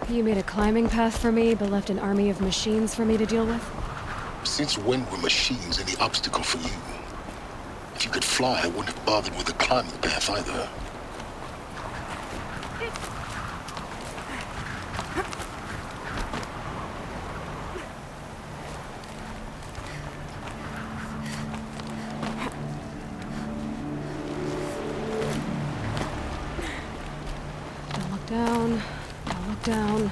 You made a climbing path for me, but left an army of machines for me to deal with? Since when were machines any obstacle for you? If you could fly, I wouldn't have bothered with the climbing path either. Don't look down. Don't look down.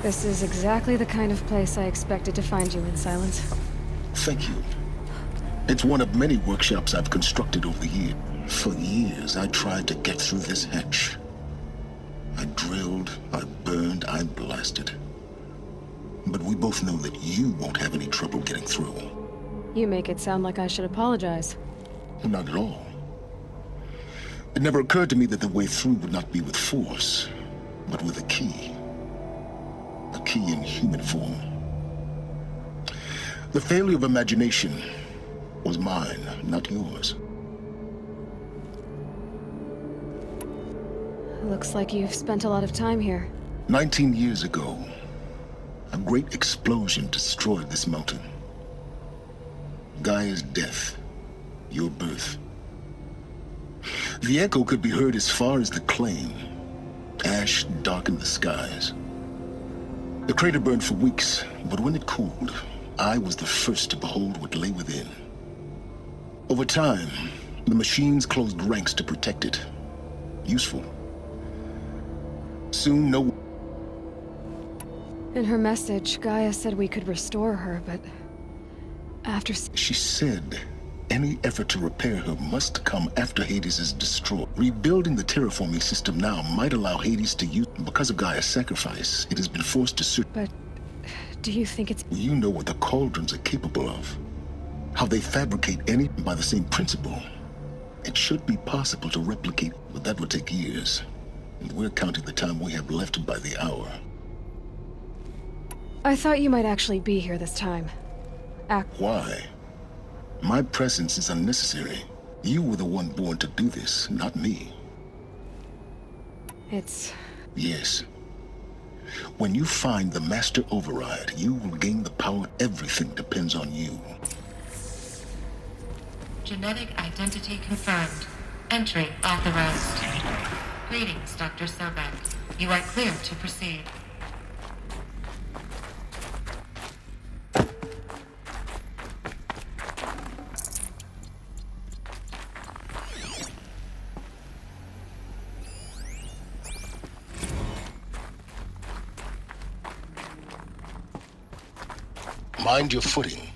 This is exactly the kind of place I expected to find you in, Silence. Thank you. It's one of many workshops I've constructed over the years. For years, I tried to get through this hatch. I drilled, I burned, I blasted. But we both know that you won't have any trouble getting through. You make it sound like I should apologize. Not at all. It never occurred to me that the way through would not be with force, but with a key. A key in human form. The failure of imagination was mine, not yours. Looks like you've spent a lot of time here. 19 years ago, a great explosion destroyed this mountain. Gaia's death, your birth. The echo could be heard as far as the claim. Ash darkened the skies. The crater burned for weeks, but when it cooled, I was the first to behold what lay within. Over time, the machines closed ranks to protect it. Useful. Soon, no... In her message, Gaia said we could restore her, but... after... She said any effort to repair her must come after Hades is destroyed. Rebuilding the terraforming system now might allow Hades to use... Because of Gaia's sacrifice, it has been forced to search... But... do you think it's... You know what the cauldrons are capable of. How they fabricate any by the same principle. It should be possible to replicate, but that would take years. And we're counting the time we have left by the hour. I thought you might actually be here this time. Why? My presence is unnecessary. You were the one born to do this, not me. It's... Yes. When you find the Master Override, you will gain the power. Everything depends on you. Genetic identity confirmed. Entry authorized. Greetings, Dr. Sobek. You are clear to proceed. Mind your footing.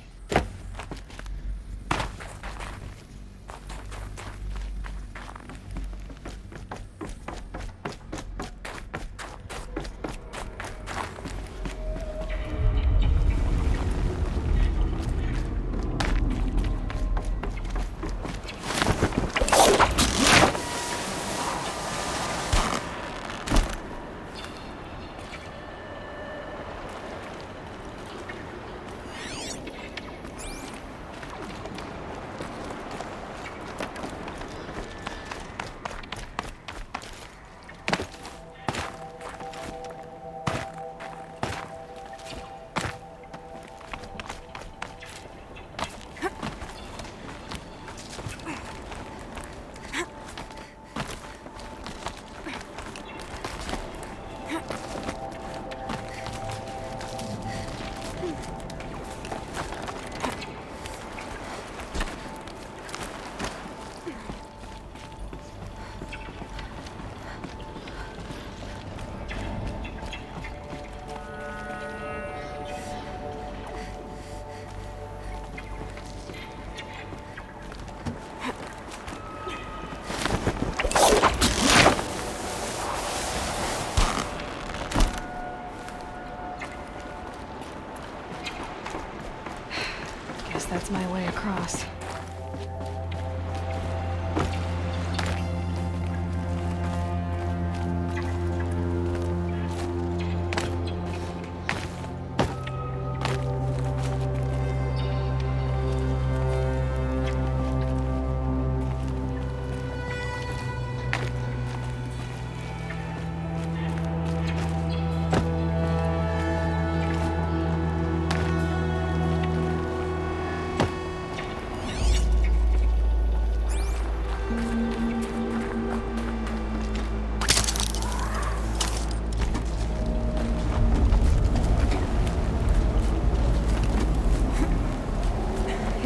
That's my way across.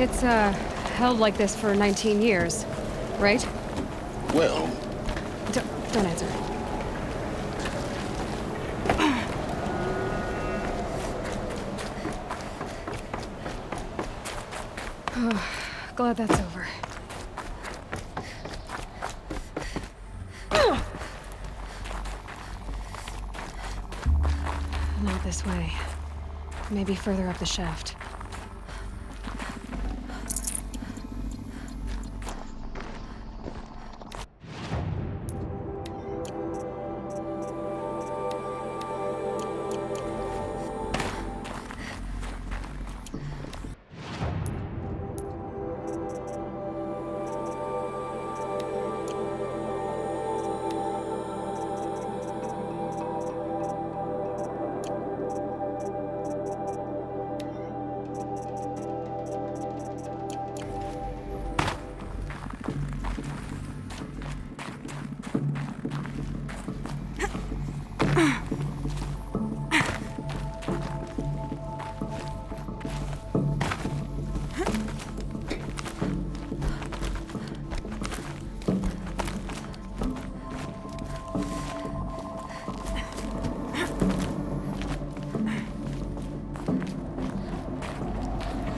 It's, held like this for 19 years, right? Well, Don't answer. Glad that's over. Not this way. Maybe further up the shaft.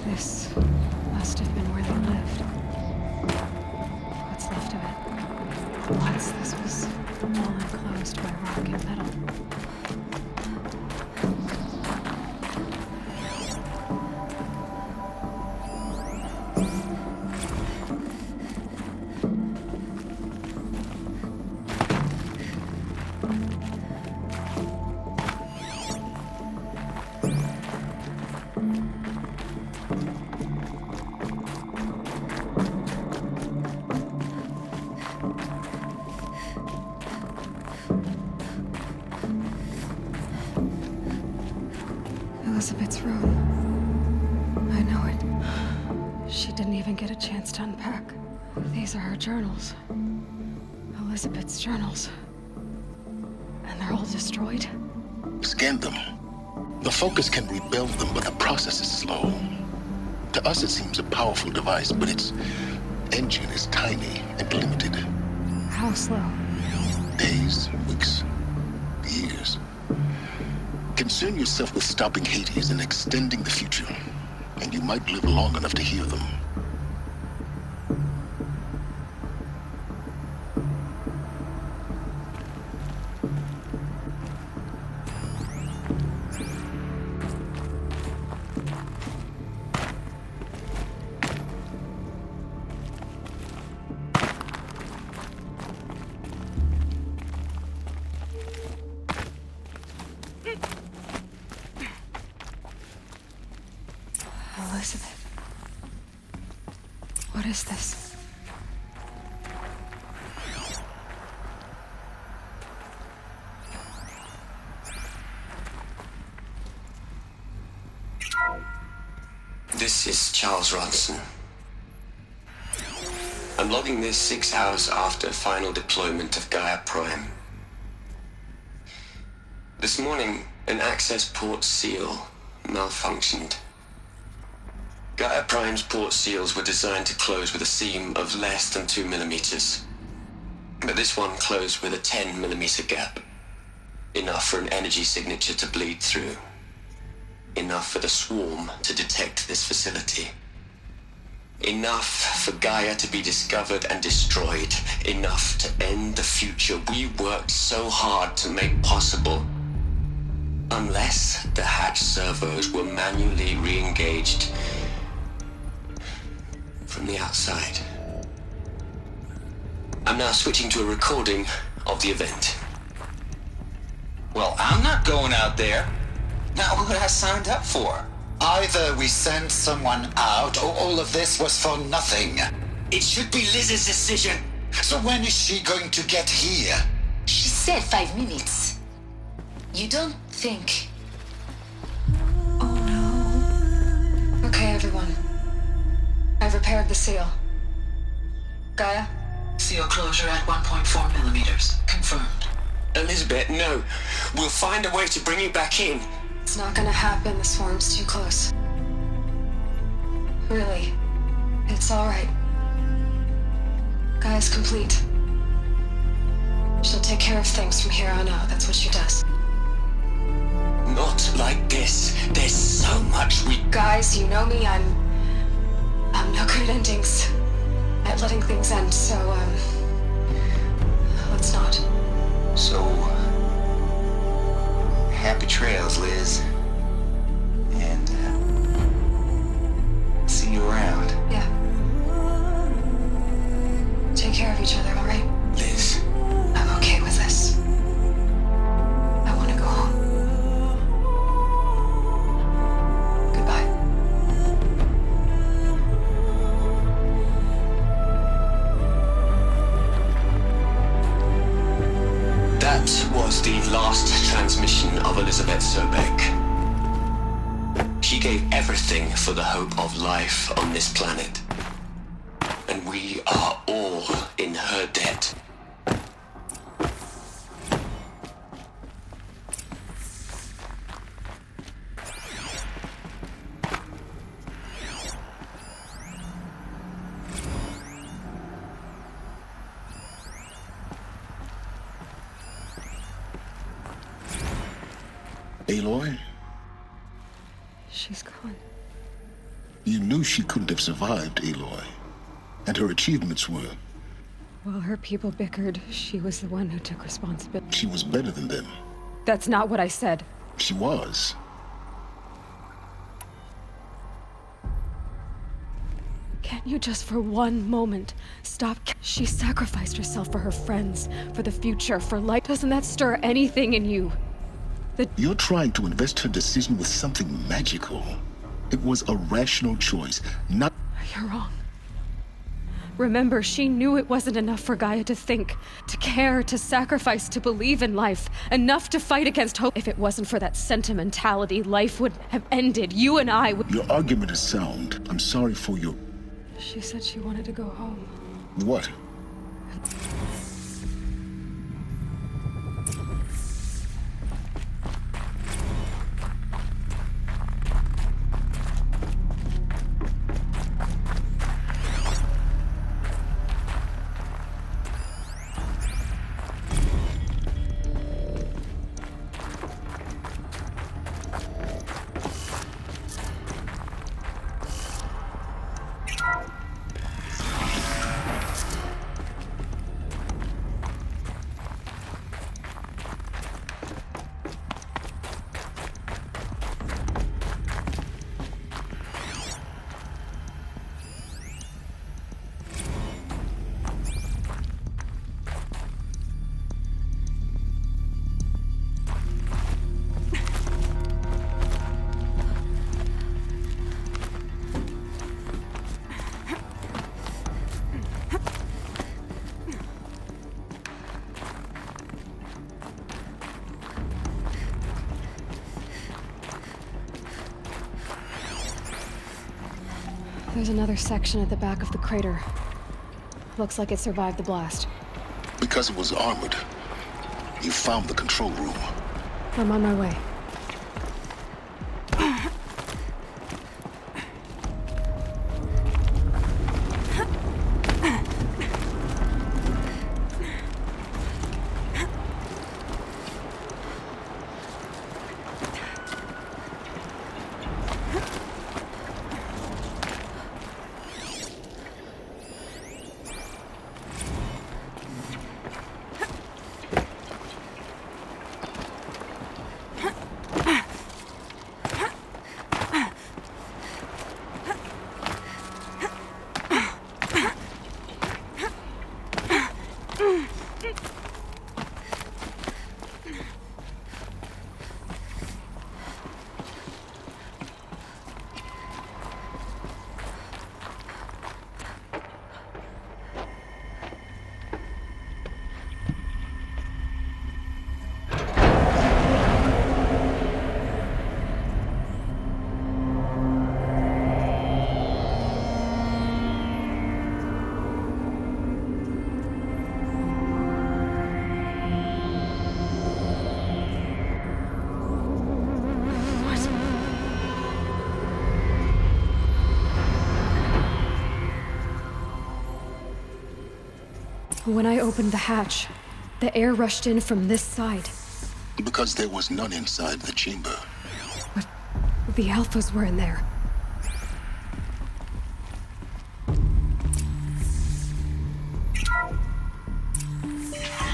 This must have been where they lived. What's left of it. Once this was all enclosed by rock and metal. Elizabeth's room. I know it. She didn't even get a chance to unpack. These are her journals. Elizabeth's journals. And they're all destroyed? scan them. The Focus can rebuild them, but the process is slow. To us, it seems a powerful device, but its engine is tiny and limited. How slow? Days, weeks, years. Concern yourself with stopping Hades and extending the future, and you might live long enough to hear them. Elizabeth. What is this? This is Charles Ronson. I'm logging this 6 hours after final deployment of Gaia Prime. This morning, an access port seal malfunctioned. Gaia Prime's port seals were designed to close with a seam of less than 2 millimeters. But this one closed with a 10 millimeter gap. Enough for an energy signature to bleed through. Enough for the swarm to detect this facility. Enough for Gaia to be discovered and destroyed. Enough to end the future we worked so hard to make possible. Unless the hatch servos were manually re-engaged from the outside. I'm now switching to a recording of the event. Well, I'm not going out there. Now, what I signed up for? Either we send someone out, or all of this was for nothing. It should be Liz's decision. So when is she going to get here? She said 5 minutes. You don't think... Oh no. Okay, everyone. I've repaired the seal. Gaia? Seal closure at 1.4 millimeters. Confirmed. Elizabeth, no. We'll find a way to bring you back in. It's not gonna happen. The swarm's too close. Really. It's all right. Gaia's complete. She'll take care of things from here on out. That's what she does. Not like this. There's so much we... Guys, you know me. I'm no good at endings. At letting things end, so, let's not. So, happy trails, Liz. And, see you around. Yeah. Take care of each other, all right? Liz. I'm okay with this. I want to go home. Goodbye. That was the last transmission of Elizabeth Sobek. She gave everything for the hope of life on this planet. And we are all in her debt. Aloy, She's gone. you knew she couldn't have survived, Aloy. And her achievements were... While her people bickered, she was the one who took responsibility. she was better than them. That's not what I said. She was. Can't you just for one moment stop? She sacrificed herself for her friends, for the future, for life. Doesn't that stir anything in you? You're trying to invest her decision with something magical. It was a rational choice, not... You're wrong. Remember, she knew it wasn't enough for Gaia to think, to care, to sacrifice, to believe in life. Enough to fight against hope. If it wasn't for that sentimentality, life would have ended. You and I would... Your argument is sound. I'm sorry for your... She said she wanted to go home. What? There's another section at the back of the crater. Looks like it survived the blast. Because it was armored. You found the control room. I'm on my way. When I opened the hatch, the air rushed in from this side. Because there was none inside the chamber. But the Alphas were in there.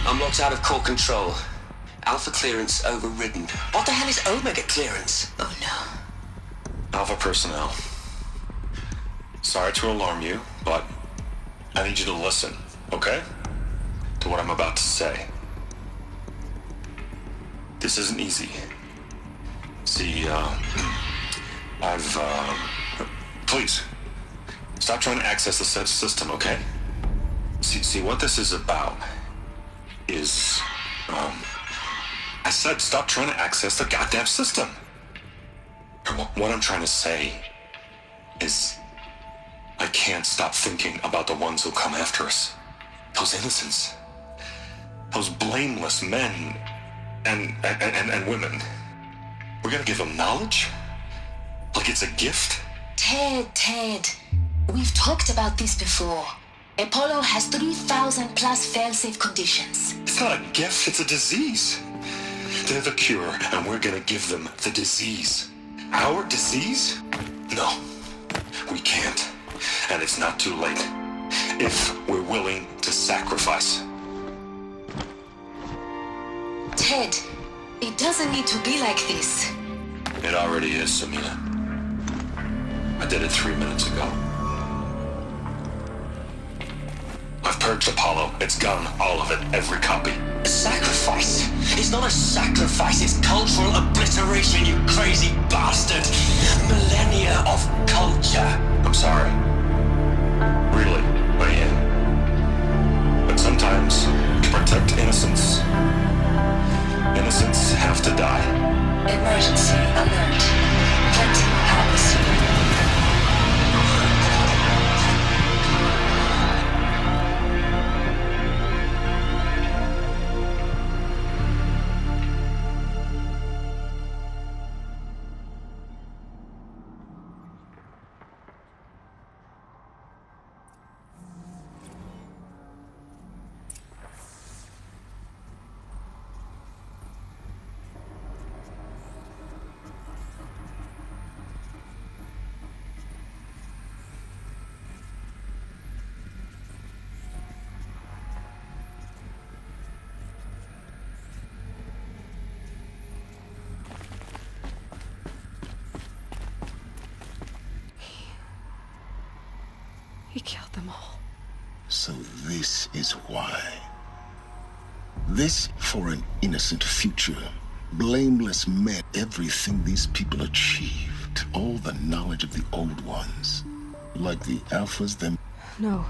I'm locked out of core control. Alpha clearance overridden. What the hell is Omega clearance? Oh no. Alpha personnel. Sorry to alarm you, but I need you to listen, okay? To what I'm about to say. This isn't easy. See, please, stop trying to access the system, okay? See, what this is about is, I said stop trying to access the goddamn system. What I'm trying to say is I can't stop thinking about the ones who come after us. Those innocents. Those blameless men and women. We're gonna give them knowledge? Like it's a gift? Ted. We've talked about this before. Apollo has 3,000 plus fail-safe conditions. It's not a gift, it's a disease. They're the cure, and we're gonna give them the disease. Our disease? No, we can't. And it's not too late. If we're willing to sacrifice. Ted, it doesn't need to be like this. It already is, Samina. I did it 3 minutes ago. I've purged Apollo. It's gone, all of it, every copy. A sacrifice? It's not a sacrifice, it's cultural obliteration, you crazy bastard! Millennia of culture! I'm sorry. Really, I am. But sometimes, to protect innocence, innocents have to die. Emergency alert. Planting atmosphere. He killed them all. So this is why. This for an innocent future. Blameless men. Everything these people achieved. All the knowledge of the old ones. Like the Alphas them. No.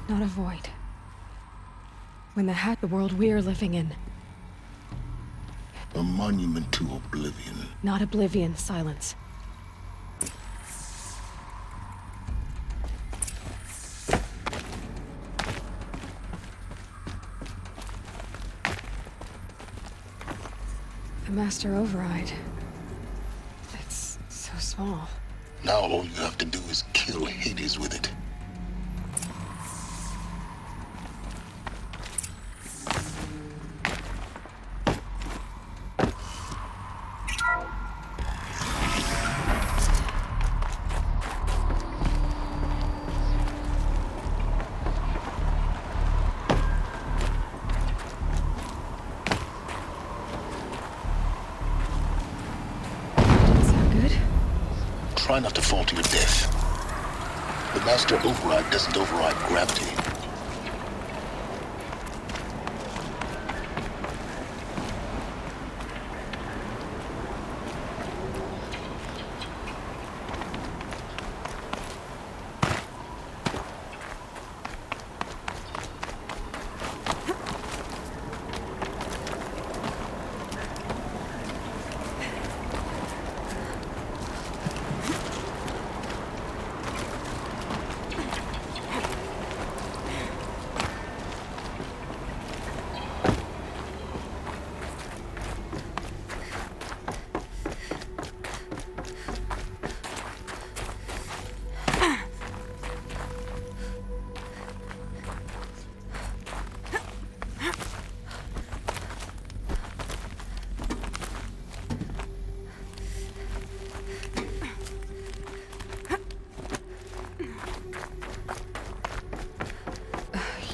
Not a void. When the world we're living in. A monument to oblivion. Not oblivion, silence. The master override. It's so small. Now all you have to do is kill Hades with it. Try not to fall to your death. The master override doesn't override gravity.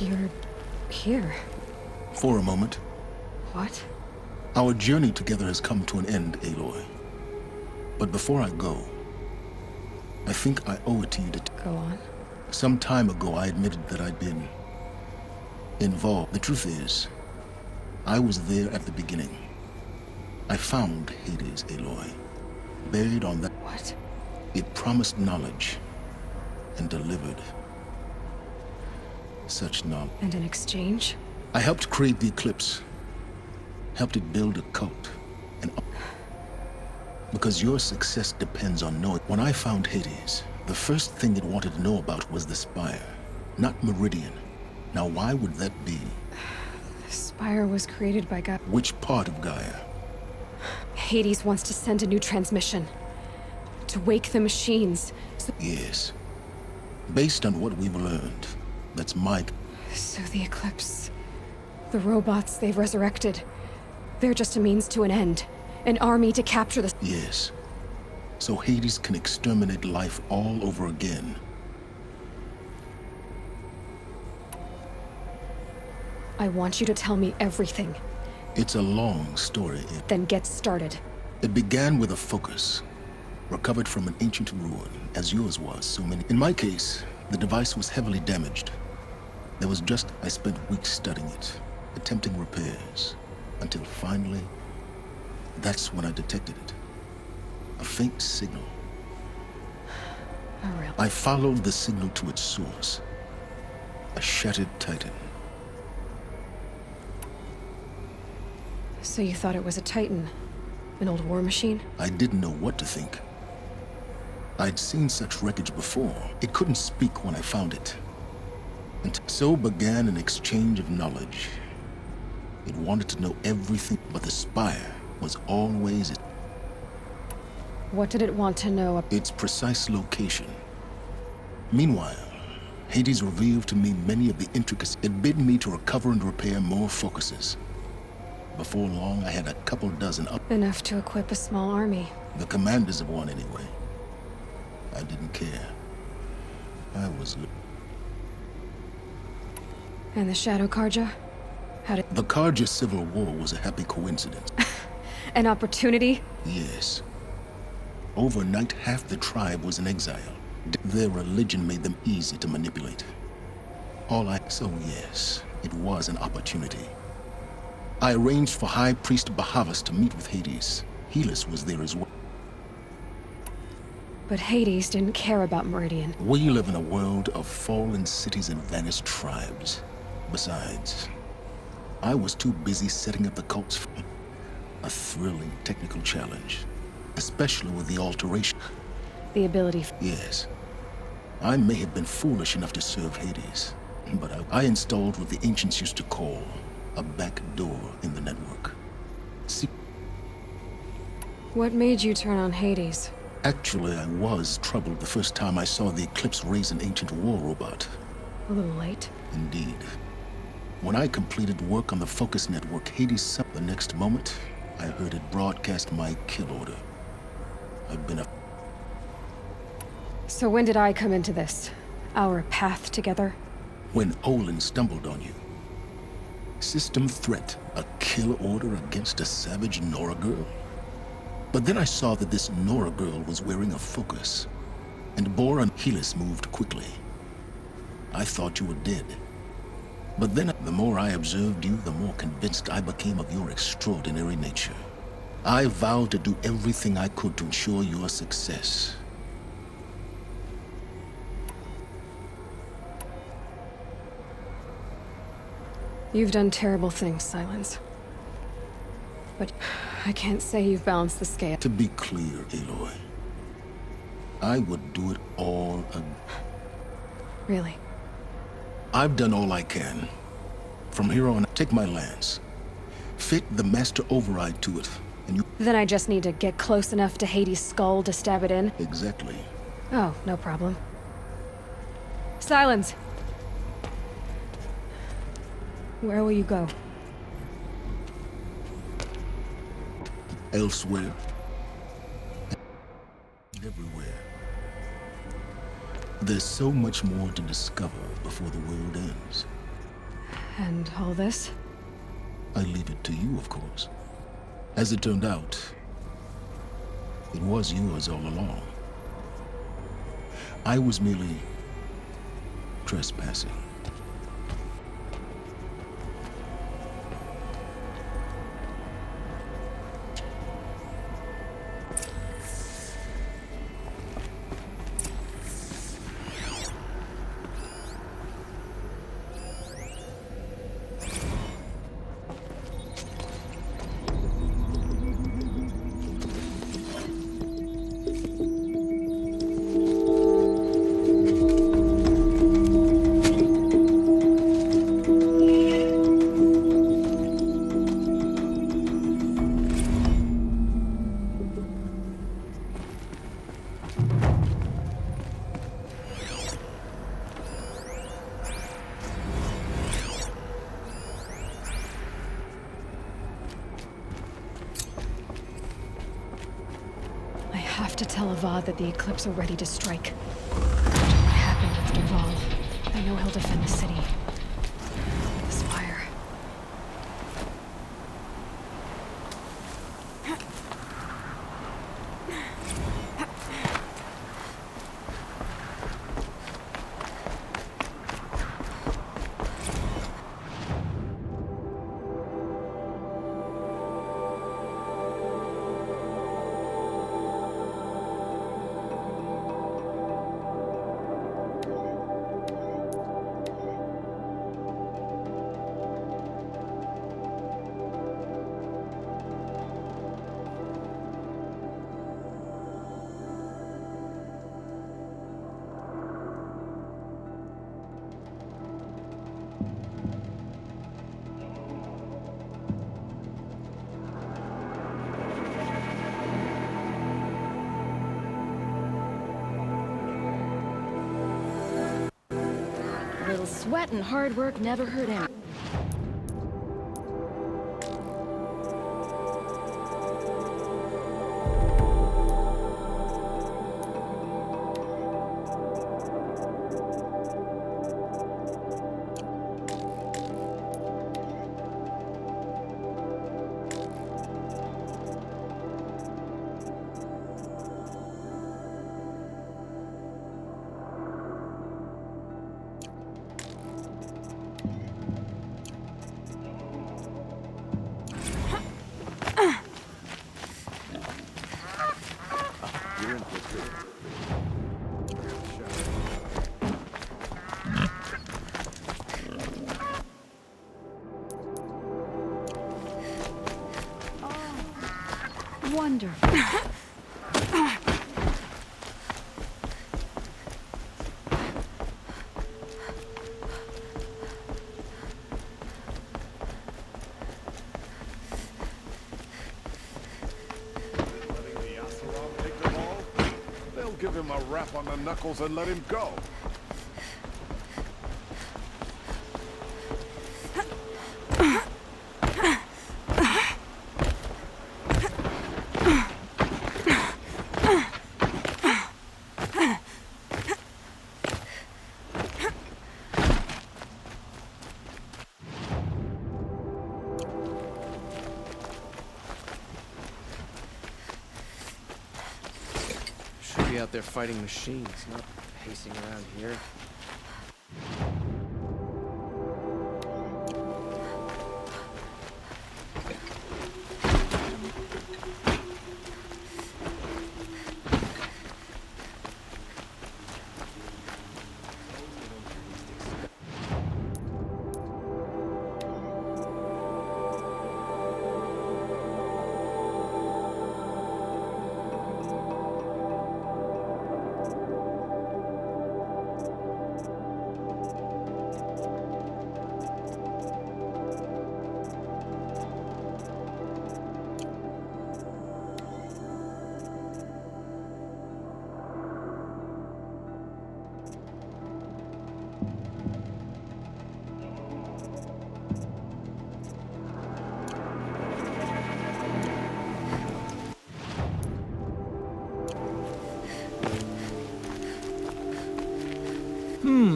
You're here. For a moment. What? Our journey together has come to an end, Aloy. But before I go, I think I owe it to you to... Go on. Some time ago, I admitted that I'd been involved. The truth is, I was there at the beginning. I found Hades, Aloy, buried on that... What? It promised knowledge and delivered such knowledge. And in exchange? I helped create the Eclipse, helped it build a cult, and because your success depends on knowing. When I found Hades, the first thing it wanted to know about was the Spire, not Meridian. Now, why would that be? The Spire was created by Gaia. Which part of Gaia? Hades wants to send a new transmission. To wake the machines. Yes. Based on what we've learned, that's my... So the Eclipse... The robots they've resurrected. They're just a means to an end. An army to capture the... Yes. So Hades can exterminate life all over again. I want you to tell me everything. It's a long story. Then get started. It began with a focus, recovered from an ancient ruin, as yours was so many. In my case, the device was heavily damaged. There was just... I spent weeks studying it, attempting repairs, until finally, that's when I detected it. A faint signal. Oh, really? I followed the signal to its source. A shattered titan. So you thought it was a Titan? An old war machine? I didn't know what to think. I'd seen such wreckage before. It couldn't speak when I found it. And so began an exchange of knowledge. It wanted to know everything, but the Spire was always it. What did it want to know? Its precise location. Meanwhile, Hades revealed to me many of the intricacies. It bid me to recover and repair more focuses. Before long, I had a couple dozen up. Enough to equip a small army. The commanders of one, anyway. I didn't care. I was... And the Shadow Karja? How did... The Karja civil war was a happy coincidence. An opportunity? Yes. Overnight, half the tribe was in exile. Their religion made them easy to manipulate. So yes, it was an opportunity. I arranged for High Priest Bahavas to meet with Hades. Helis was there as well. But Hades didn't care about Meridian. We live in a world of fallen cities and vanished tribes. Besides, I was too busy setting up the cults for a thrilling technical challenge, especially with the alteration. The ability... Yes. I may have been foolish enough to serve Hades, but I installed what the ancients used to call a back door in the network. See, what made you turn on Hades? actually, I was troubled the first time I saw the Eclipse raise an ancient war robot. A little late. Indeed. When I completed work on the Focus Network, Hades... The next moment, I heard it broadcast my kill order. I've been a... So when did I come into this? Our path together? When Olin stumbled on you. System threat, a kill order against a savage Nora girl. But then I saw that this Nora girl was wearing a focus, and Boran Helis moved quickly. I thought you were dead. But then, the more I observed you, the more convinced I became of your extraordinary nature. I vowed to do everything I could to ensure your success. You've done terrible things, Silence. But I can't say you've balanced the scale. To be clear, Aloy, I would do it all again. Really? I've done all I can. From here on, take my lance. Fit the Master Override to it, and you... Then I just need to get close enough to Hades' skull to stab it in? Exactly. Oh, no problem. Silence! Where will you go? Elsewhere. Everywhere. There's so much more to discover before the world ends. And all this? I leave it to you, of course. As it turned out, it was yours all along. I was merely trespassing. I have to tell Avad that the Eclipse are ready to strike. After what happened with Duval, I know he'll defend the city. The Spire. A little sweat and hard work never hurt him. Wonderful. They'll give him a rap on the knuckles and let him go. Should be out there fighting machines, not pacing around here.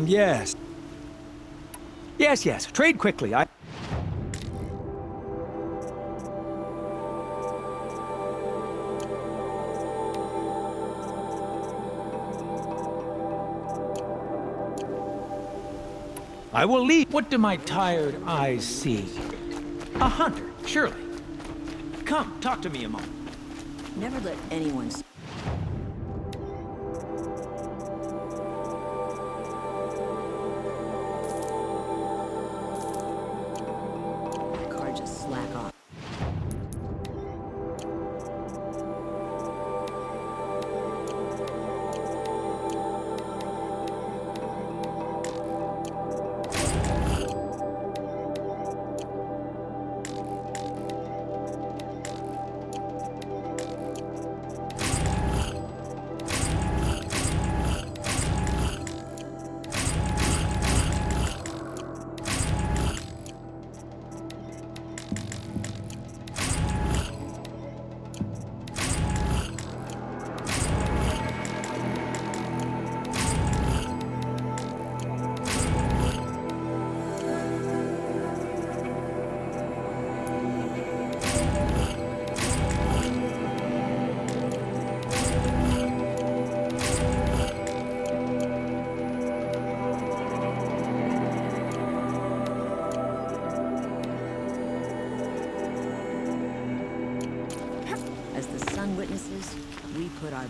Yes. Yes, yes. Trade quickly. I will leave. What do my tired eyes see? A hunter, surely. Come, talk to me a moment. Never let anyone... Car just slack off. As the sun witnesses, we put our...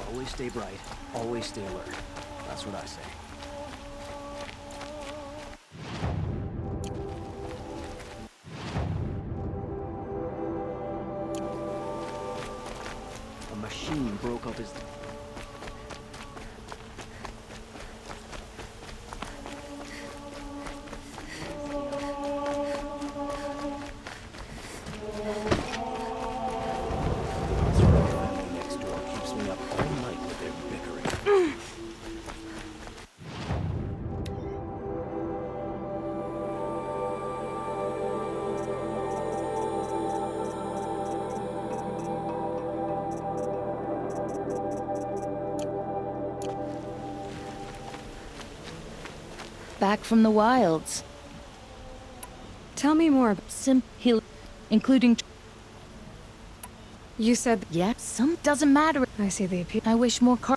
Always stay bright. Always stay alert. That's what I say. A machine broke up his... Next door keeps me up all night with their bickering. Back from the wilds. Tell me more. He'll... including... You said... Yeah, some... doesn't matter. I see the appeal. I wish more car...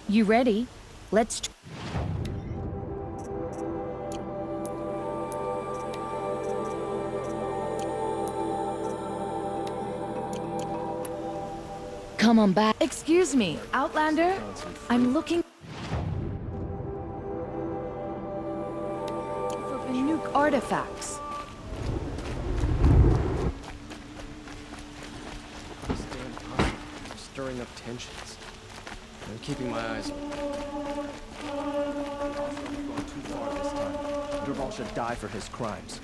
You ready? Let's... Come on back. Excuse me, Outlander. I'm looking... for nuke artifacts. Stirring up tensions. I'm keeping my eyes open. We've gone too far this time. Durval should die for his crimes.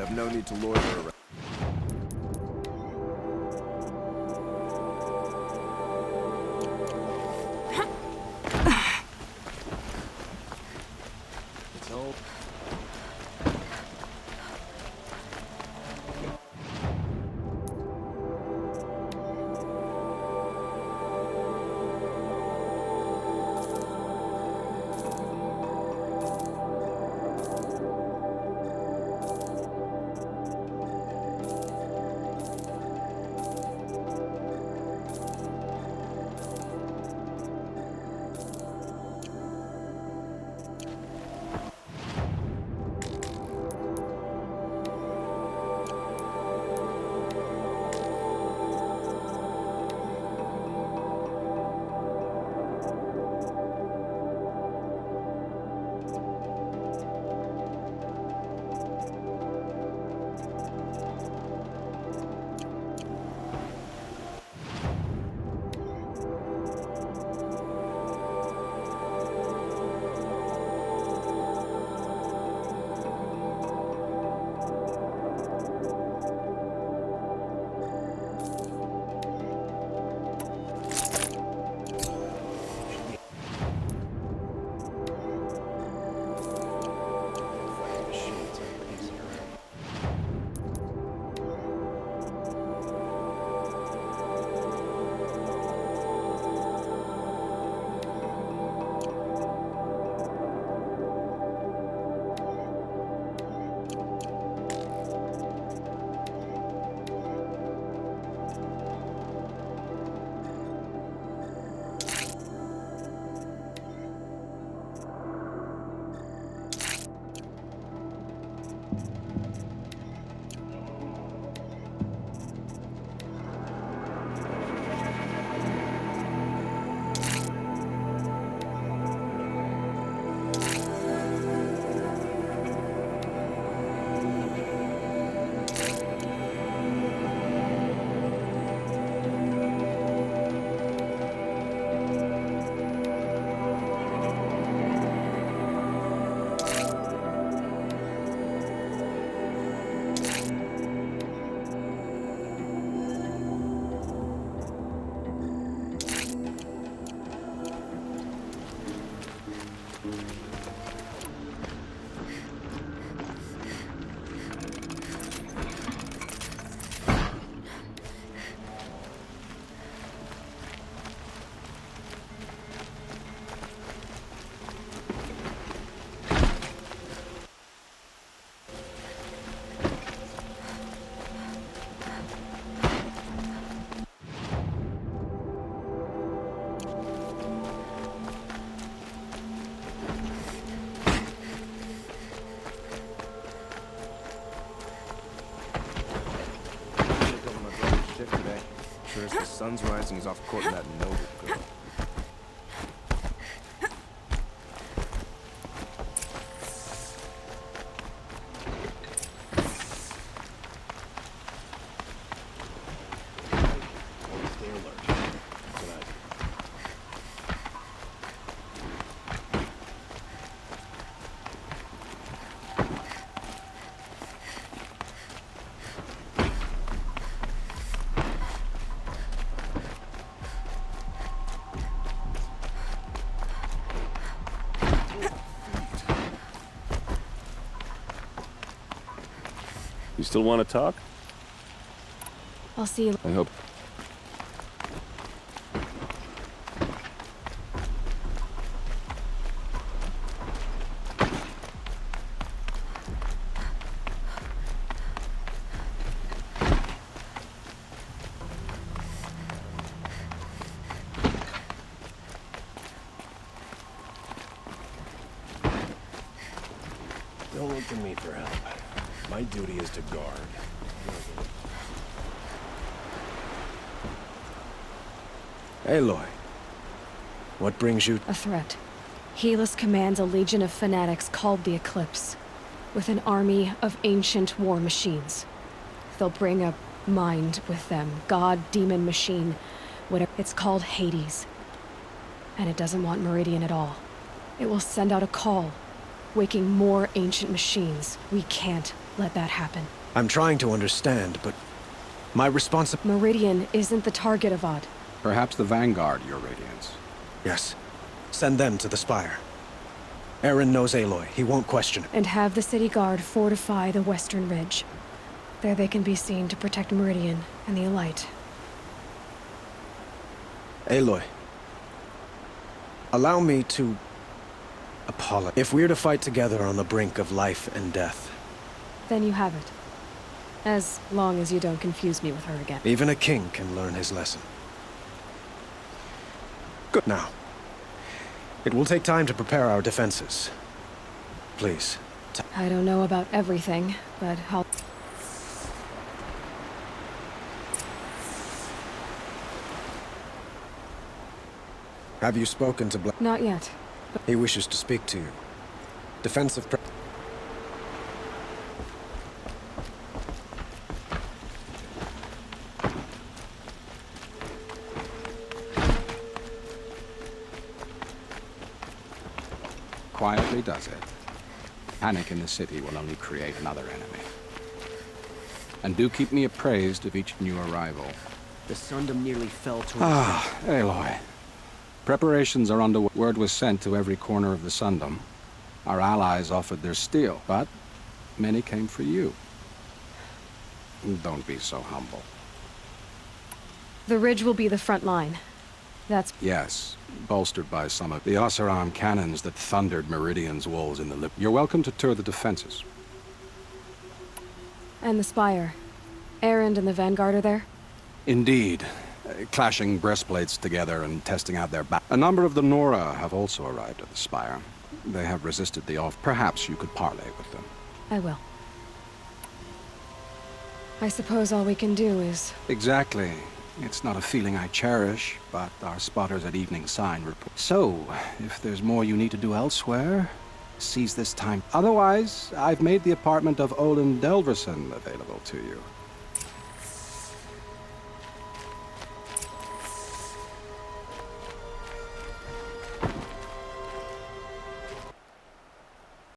have no need to loiter around. It's all... Sure as the sun's rising, he's off courting that noble girl. Stay alert. Tonight. You still want to talk? I'll see you. I hope. Don't look to me for help. My duty is to guard. Aloy, what brings you? A threat. Helis commands a legion of fanatics called the Eclipse, with an army of ancient war machines. They'll bring a mind with them, god, demon, machine, whatever. It's called Hades. And it doesn't want Meridian at all. It will send out a call, waking more ancient machines. We can't let that happen. I'm trying to understand, but my responsibility... Meridian isn't the target, Avad. Perhaps the Vanguard, Your Radiance. Yes. Send them to the spire. Aaron knows Aloy. He won't question it. And have the city guard fortify the western ridge. There they can be seen to protect Meridian and the Elite. Aloy. Allow me to... apologize. If we're to fight together on the brink of life and death... Then you have it. As long as you don't confuse me with her again. Even a king can learn his lesson. Good now. It will take time to prepare our defenses. Please. I don't know about everything, but I'll... Have you spoken to Not yet. He wishes to speak to you. Defensive... Quietly does it. Panic in the city will only create another enemy. And do keep me appraised of each new arrival. The Sundom nearly fell to... Aloy. Preparations are underway. Word was sent to every corner of the Sundom. Our allies offered their steel, but many came for you. Don't be so humble. The ridge will be the front line. That's... Yes, bolstered by some of the Oseram cannons that thundered Meridian's walls in the lip. You're welcome to tour the defenses. And the spire. Erend and the Vanguard are there? Indeed. Clashing breastplates together and testing out their back. A number of the Nora have also arrived at the spire. They have resisted the off. Perhaps you could parley with them. I will. I suppose all we can do is... Exactly. It's not a feeling I cherish, but our spotters at Evening Sign report. So, if there's more you need to do elsewhere, seize this time. Otherwise, I've made the apartment of Olin Delverson available to you.